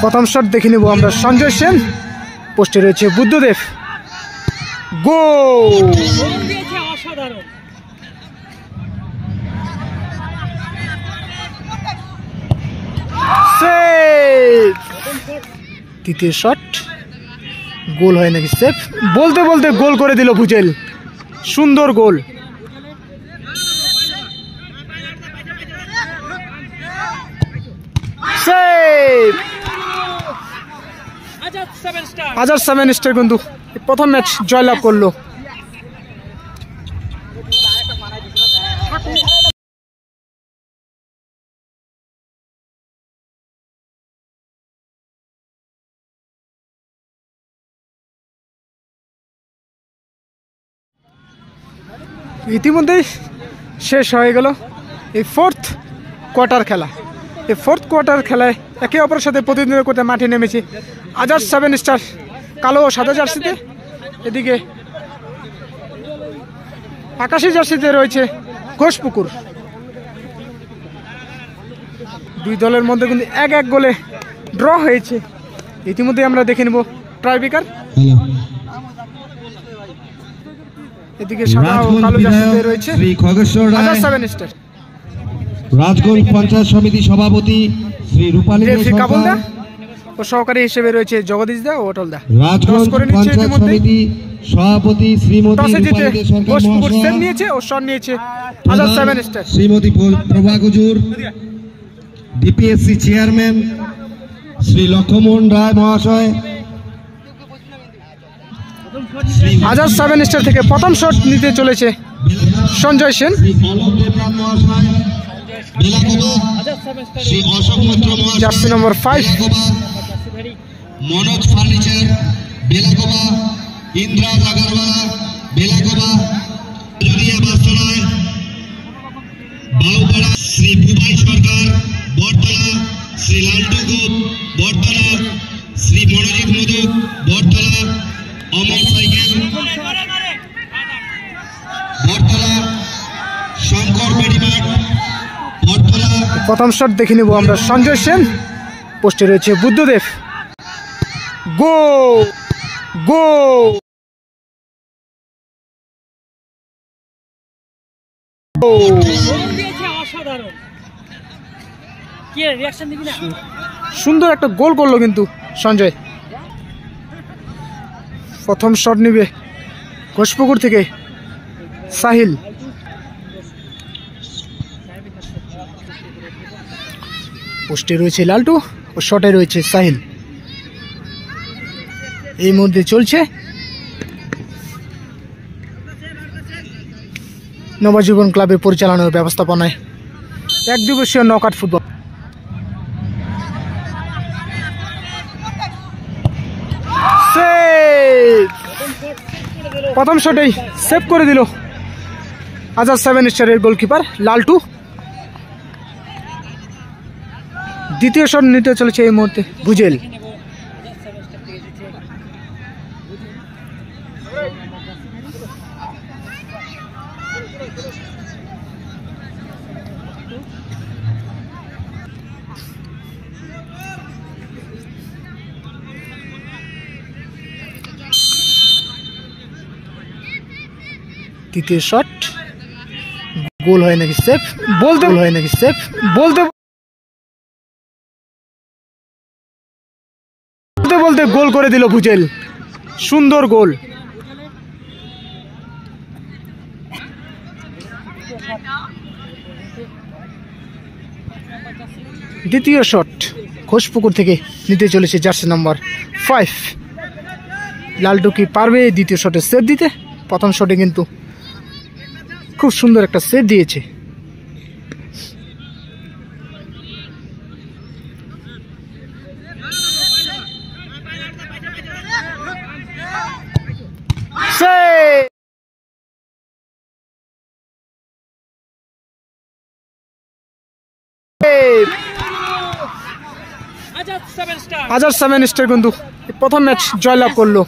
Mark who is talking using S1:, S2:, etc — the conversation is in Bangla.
S1: প্রথম শট দেখে নিব আমরা। সঞ্জয় সেন, পোস্টে রয়েছে বুদ্ধদেব। গোল! তৃতীয় শট গোল হয় নাকি সেফ? বলতে বলতে গোল করে দিল ভুজেল। সুন্দর গোল। আজাদ 7 স্টার কিন্তু প্রথম ম্যাচ জয়লাভ করলো। ইতিমধ্যেই শেষ হয়ে গেল এই ফোর্থ কোয়ার্টার খেলা। এই ফোর্থ কোয়ার্টার খেলায় একে অপরের সাথে প্রতিদ্বন্দ্বিতা করতে মাঠে নেমেছে আজাদ 7 স্টার কালো ও সাদা জার্সিতে, এদিকে আকাশী জার্সিতে রয়েছে ঘোষপুকুর। দুই দলের মধ্যে কিন্তু 1-1 গোলে ড্র হয়েছে। ইতিমধ্যে আমরা দেখে নেব ট্রাইব্রেকার। এদিকে সাদা ও কালো জার্সিতে রয়েছে আজাদ 7 স্টার।
S2: রাজগোল পঞ্চায়েত সমিতি সভাপতি শ্রী রূপালী
S1: কাবুলদা ও সহকারী হিসেবে রয়েছে জগদীশ দা ও অটল দা।
S2: রাজগোল পঞ্চায়েত সমিতি সভাপতি শ্রীমতী রূপালী সরকার মহাশয়
S1: নিয়েছে ও শট নিয়েছে Azad 7 star.
S2: Shrimati Prabha Gujur, DPSC chairman Shri Lakshman Roy মহাশয়।
S1: আজাদ 7 স্টার থেকে প্রথম শট নিতে চলেছে Sanjay Sen. Jersey number 5
S2: Manoj furniture Belagoba, Indraj Agarwala Belagoba, Julia Bastaroy Baupara, Shri Bubai Sarkar Bartala, Shri Laltu গুপ বরতলা, শ্রী মনোজিৎ মধুক বরতলা, অমর সাইকেল বরতলা, শঙ্কর মেডিমার্ট বরতলা।
S1: প্রথম শট দেখে নিব আমরা। সঞ্জয় সেন, পোস্টে রয়েছে বুদ্ধদেব। গোল! গোল! সুন্দর একটা গোল করলো কিন্তু সঞ্জয়। প্রথম শট নিবে ঘোষপুকুর থেকে সাহিল। পোস্টে রয়েছে লালটু ও শটে রয়েছে সাহিল। এই মুহূর্তে চলছে নবজীবন ক্লাবের পরিচালনার ব্যবস্থাপনায় এক দিবসীয় নকআউট ফুটবল। প্রথম শটেই সেভ করে দিল আজাদ 7 স্টারের গোলকিপার লালটু। দ্বিতীয় শট নিতে চলেছে এই মুহূর্তে ভুজেল। তৃতীয় শট গোল হয় নাকি সেফ? বলতে হয় নাকি সেফ? বলতে বলতে গোল করে দিল ভুজেল। সুন্দর গোল। দ্বিতীয় শট ঘোষপুকুর থেকে নিতে চলেছে জার্সি নম্বর 5। লালটু কি পারবে দ্বিতীয় শটে সেভ দিতে? প্রথম শটে কিন্তু খুব সুন্দর একটা সেভ দিয়েছে। আজাদ 7 স্টার কিন্তু প্রথম ম্যাচ জয়লাভ করলো।